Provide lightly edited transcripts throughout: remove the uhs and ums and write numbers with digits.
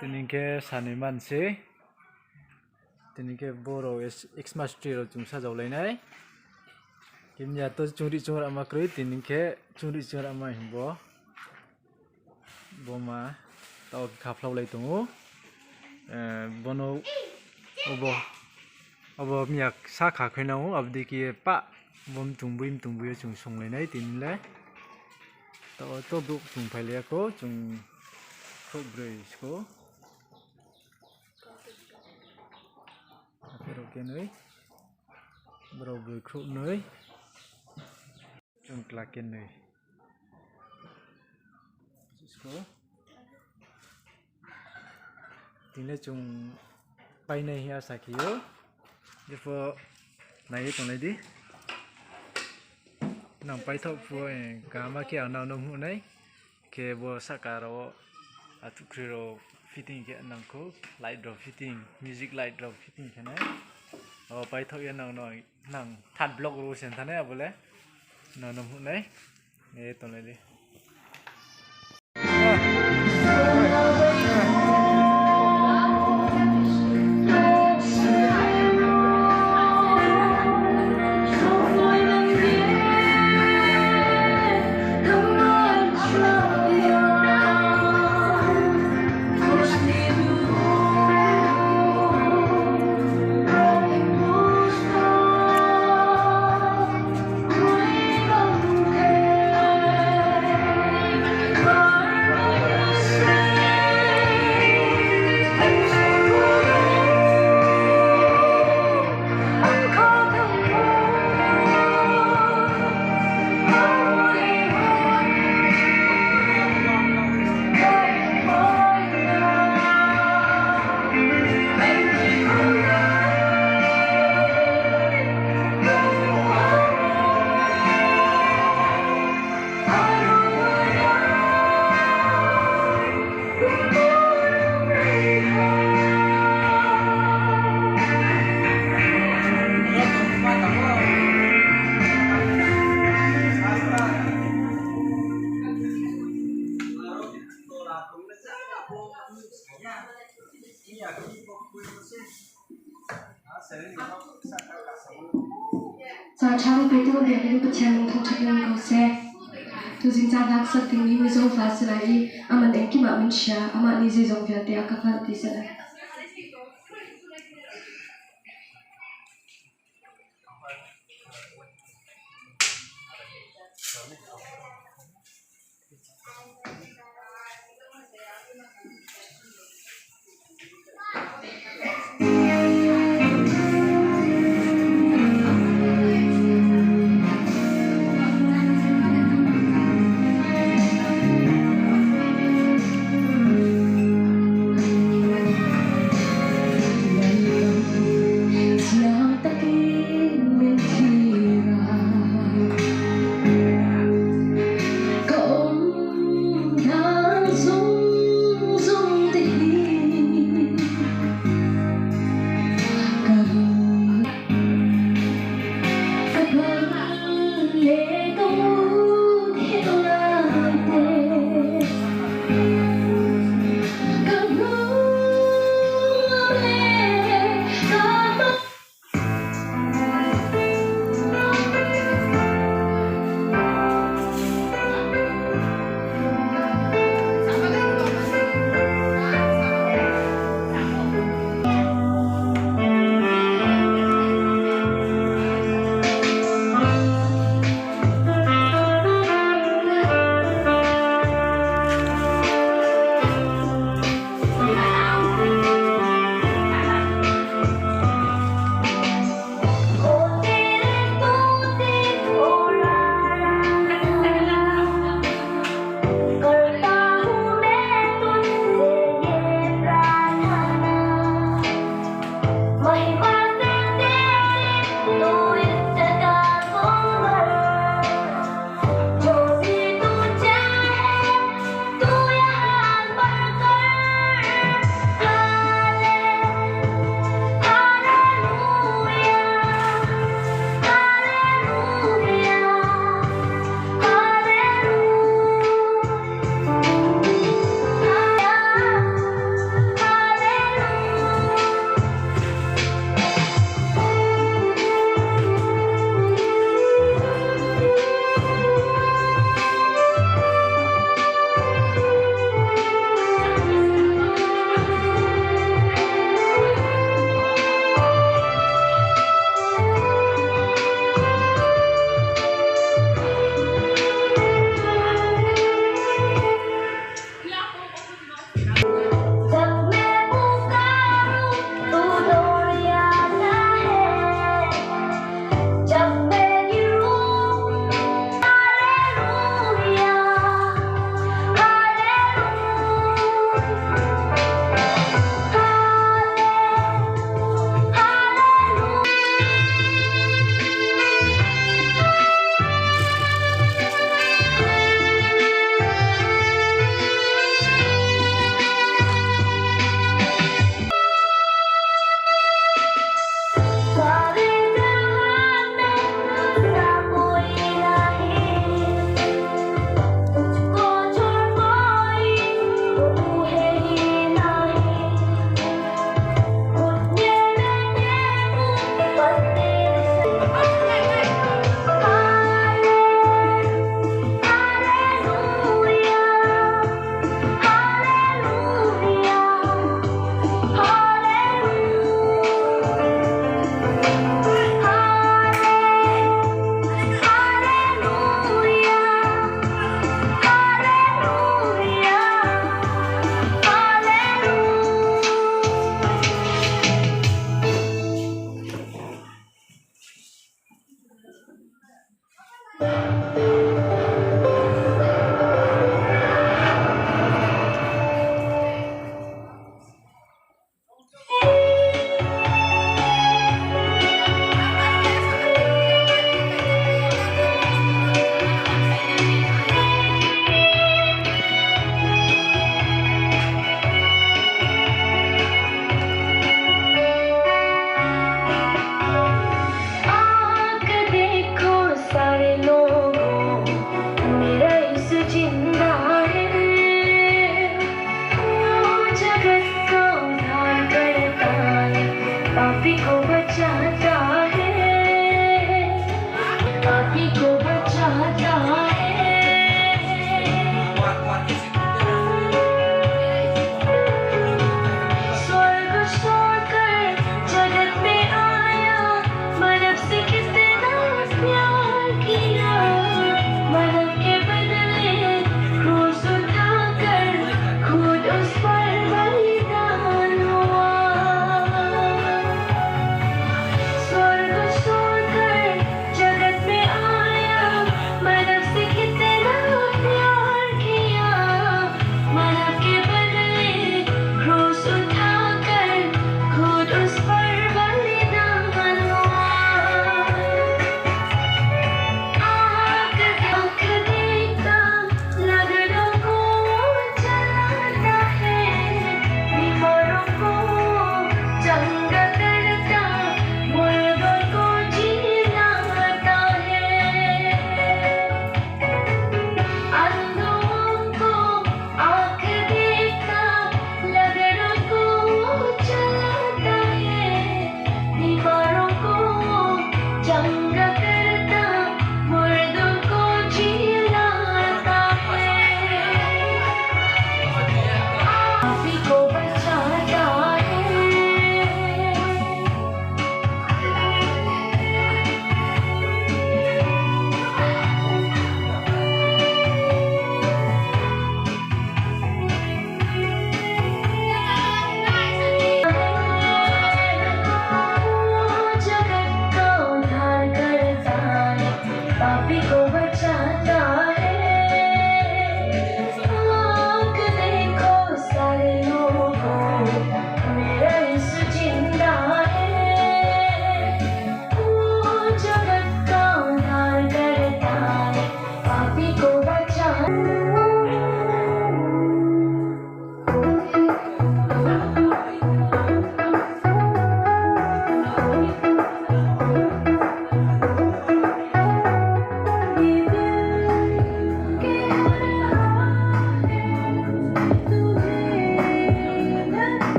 Tini ke saniman si, tini ke boro Xmas tree ro chung sajau lai nai. Kimnya to chungri chungra ama krui tini ke chungri chungra ama himbo. Boma tau khaplau lai tungu. Bono obo miyak sa kha khainau abdi ki pa bom tungbuim tungbuyo chung song lai nai tini lai. Tau to buk chung phai le ko chung khok brei ko. Pero que no hay, bro, creo no hay, un claque no hay. इसको तीने चुंग पाई नहीं आ सकियो जब नहीं तो नहीं दी ना पाई तो वो गामा के आना ना हो नहीं के वो सकारो अतुक्रिरो fitting ke nang ko light drop fitting music light drop fitting ke na पाई तो ये नंग नंग थाट ब्लॉक रो सेन थाने बोले ना नम हो नहीं ये तो नहीं दी Giờ cháu phải tôi để những bức tranh không chấp nhận cầu xe. Tôi xin chào các sự tình yêu dấu phát sẽ lại à mình đến khi mà mình share à mình đi dòng việc để các bạn đi sẽ lại. Hãy subscribe cho kênh Ghiền Mì Gõ để không bỏ lỡ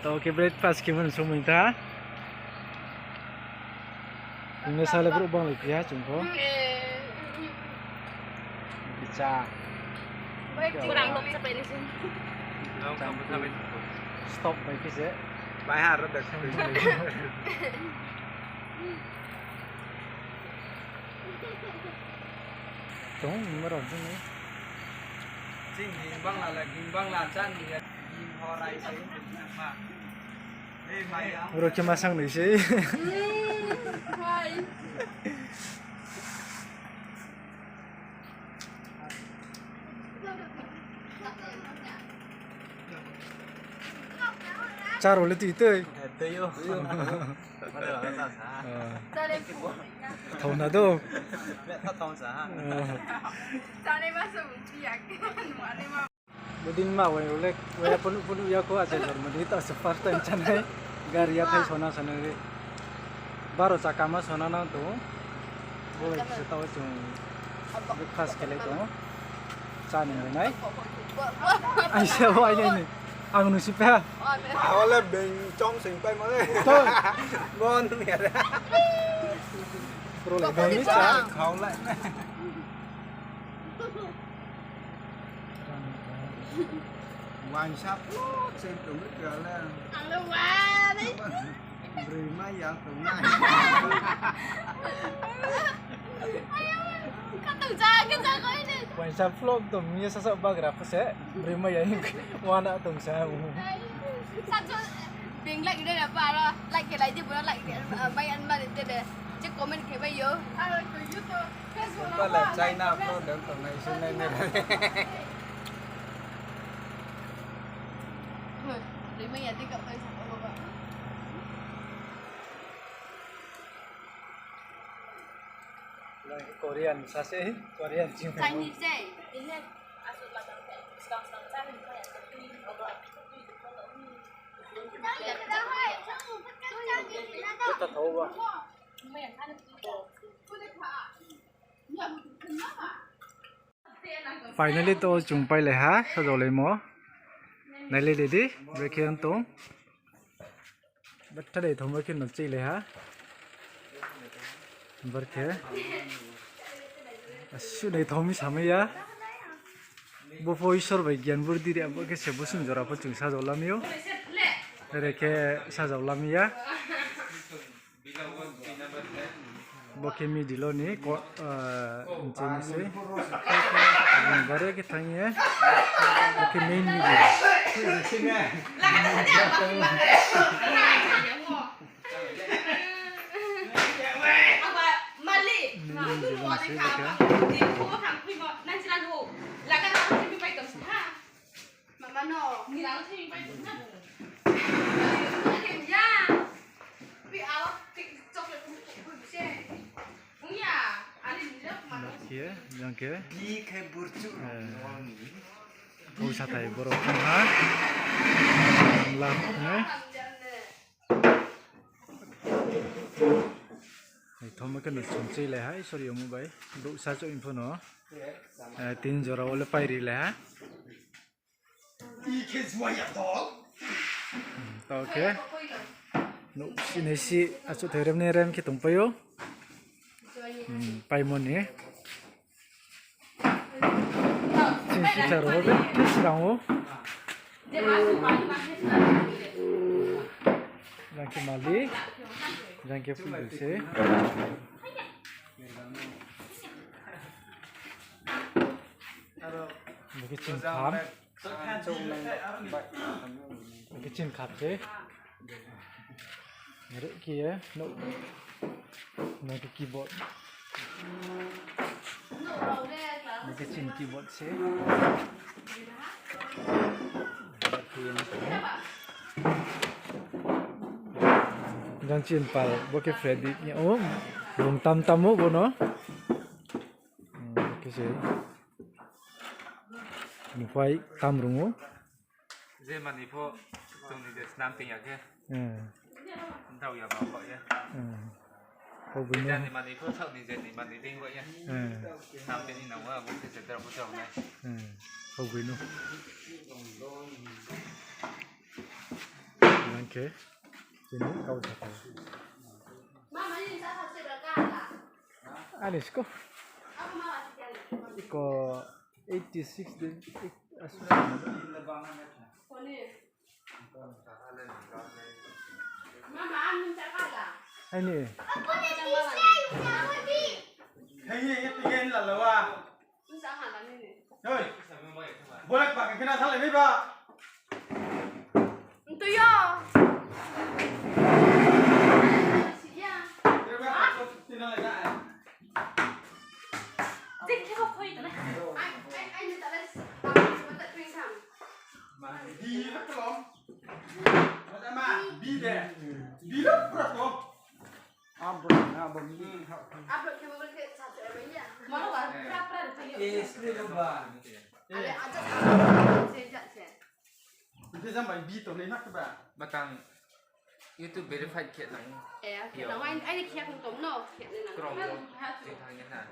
तो के ब्रेकफास्ट के मन सुमुं था ini salah berubah lagi ya jumbo bisa kurang dong sampai di sini. stop lagi sih bayar udah tuh merah sini sing gimbang là chan thì gim ho rai sấy mà mày udah cuma sang nih sih Charo lên tùy tươi tiêu bắt đầu nó sao thầu nào đâu mẹ thắt thong xả Budin ma wai olek wai punu ya ko aja lor mandi ta se first time chanai gari ya thai sona sona re baro chakama sona na to bo se taw chung breakfast ke le to cha ni nai ai se wai ni ang nu si pa áo là bình trong sình bay mà đấy to ngon mẹ đấy pro le gai ni cha không lại hoàng sắp xem tụi nó chờ lên Ăn đâu qua đi. rồi mấy giờ tụi này Kan tu jaga kau ini. wan sa vlog to mi sa sa bagra pa se brima ya ni wana tong sa Satu tiếng lạnh đây là bà lo lạnh cái này chứ bữa lạnh cái bay ăn mà để để chứ comment cái bây giờ không có là China pro đến tụi này xin lên đây để bây giờ đi cậu tôi chẳng có bao Korean sa se Korean chim Chinese day ini asal latar sekarang saya ini kayak ta thau ba finally to chung pai le ha sa do le mo nai le di break hian to but thade thom kin no chi le ha bar ke asu dei thomi samaya bo foi sor bai gyan bur di re bo ke se busun jora po chung sa do lamio re ke sa do lamia Boke mi dilo ni ko incen se bare ke thangye boke main mi dilo kia yang ke đi khai burcu Usa thai borok ha lam ne thom ke no chunchi le ha sorry mu bai du sa cho info no tin jora ole pai ri le ha đi khai zoya dog to ke no sinesi asu therem ne rem ki tung payo pai mon ni 진짜 로베 테스랑오 jangan mali jangan full se mungkin cin kham mungkin cin khap se ngere kia no no keyboard mungkin cin keyboard se Jangan cimpal, bokeh Freddy nya belum tam-tamu bono. Oke sih. Nupai tam rungu. dễ mà đi phố tụi này để nam tiền nhạc kia thâu giờ bảo vậy nhá Kau benar. Jadi mandi pun tak ni jadi mandi tinggal ya. Sampai ni nama mungkin sedar betul ni. Kau benar. Okay. Sini kau satu. Mama ini saya kasih berkata. Anis ko. Aku mau kasih dia. Iko 86 din. Asal. Koni. Mama amin tak kalah. Ini. Aku ni sih. Hey, itu gen lah lawa. Susah hal ini. Hei, boleh pakai kena salah ni pak. Untuk yo. Batang YouTube verified kiat nang. Nang ai kia không tống no, kia nên là. Krong. Thang nhân na.